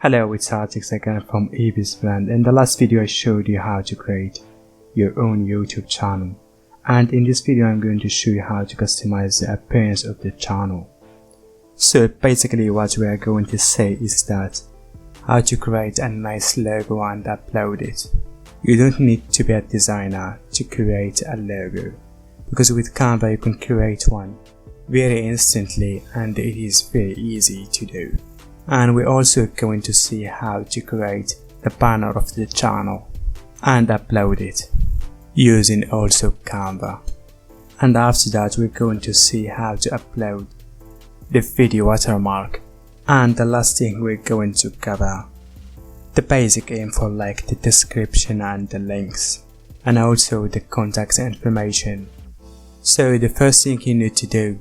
Hello, it's Artix again from EB's brand. In the last video I showed you how to create your own YouTube channel, and in this video I'm going to show you how to customize the appearance of the channel. So basically what we are going to say is that how to create a nice logo and upload it. You don't need to be a designer to create a logo, because with Canva you can create one very instantly and it is very easy to do. And we're also going to see how to create the banner of the channel and upload it using also Canva. And after that we're going to see how to upload the video watermark. And the last thing we're going to cover the basic info like the description and the links and also the contact information. So the first thing you need to do,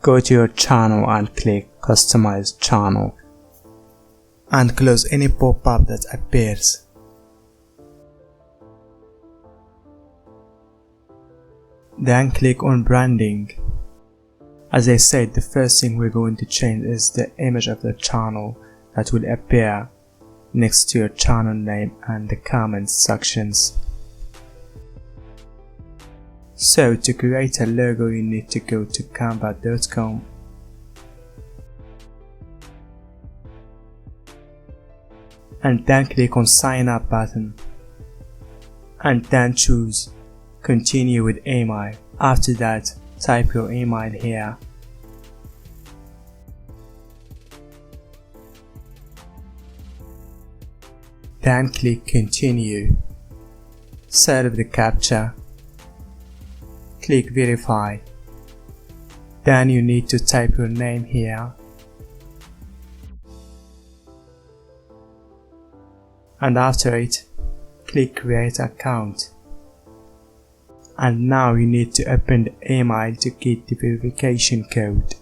go to your channel and click customize channel and close any pop-up that appears. Then click on branding. As I said, the first thing we're going to change is the image of the channel that will appear next to your channel name and the comments sections. So to create a logo you need to go to canva.com and then click on sign up button and then choose continue with email. After that type your email here then click continue, save the captcha, click verify, then you need to type your name here and after it click create account. And now you need to open the email to get the verification code.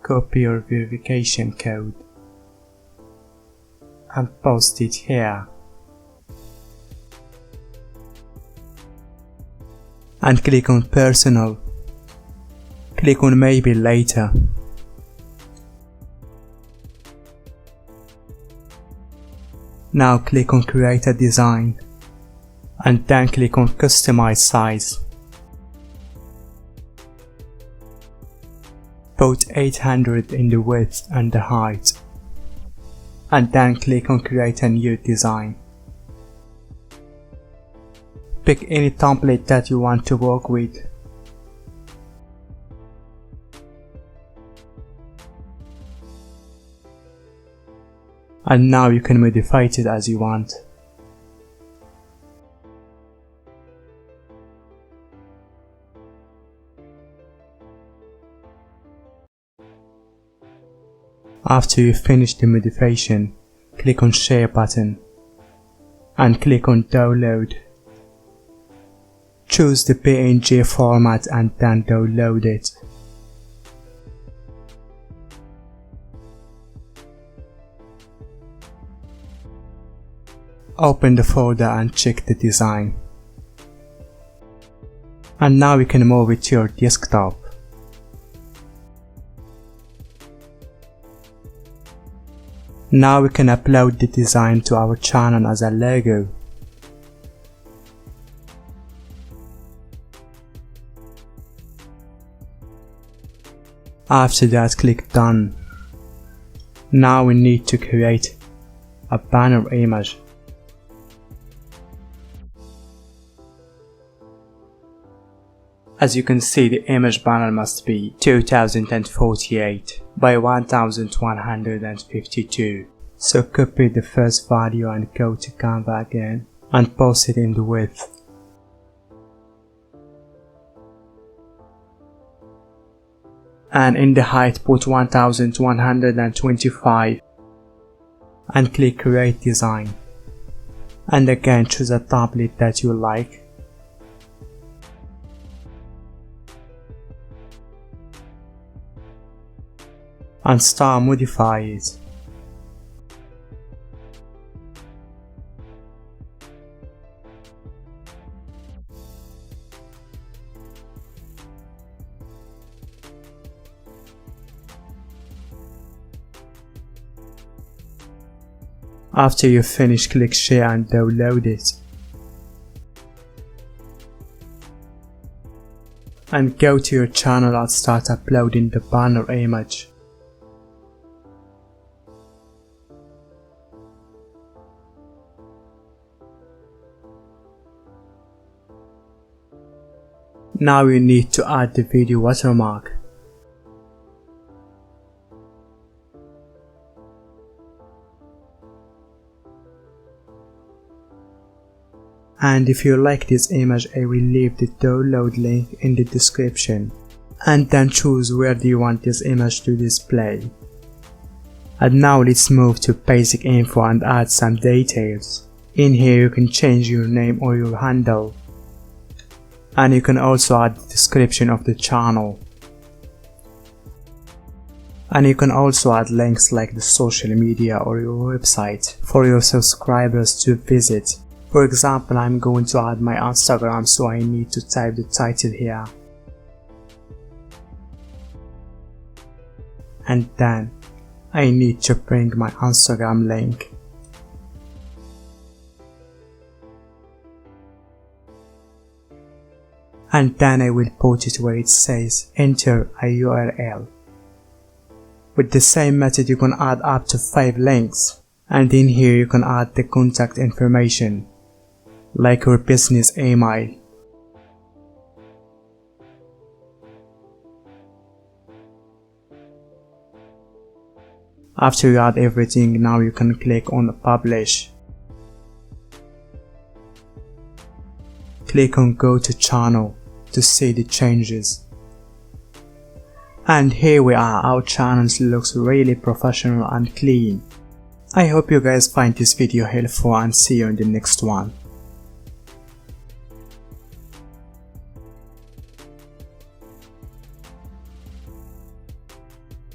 Copy your verification code and post it here. And click on personal. Click on maybe later. Now click on create a design and then click on customize size. Put 800 in the width and the height and then click on create a new design. Pick any template that you want to work with. And now you can modify it as you want. After you finish the modification, click on share button and click on download. Choose the PNG format and then download it. Open the folder and check the design. And now we can move it to your desktop. Now we can upload the design to our channel as a logo. After that click done. Now we need to create a banner image. As you can see, the image banner must be 2048 by 1152. So copy the first value and go to Canva again and post it in the width. And in the height put 1125 and click create design. And again choose a template that you like. And start modify it. After you finish, click share and download it. And go to your channel and start uploading the banner image. Now you need to add the video watermark. And if you like this image, I will leave the download link in the description. And then choose where do you want this image to display. And now let's move to basic info and add some details. In here you can change your name or your handle. And you can also add the description of the channel. And you can also add links like the social media or your website for your subscribers to visit. For example, I'm going to add my Instagram, so I need to type the title here. And then I need to bring my Instagram link. And then I will put it where it says enter a URL. With the same method you can add up to 5 links. And in here you can add the contact information, like your business email. After you add everything, now you can click on publish. Click on go to channel to see the changes. And here we are, our channel looks really professional and clean. I hope you guys find this video helpful and see you in the next one.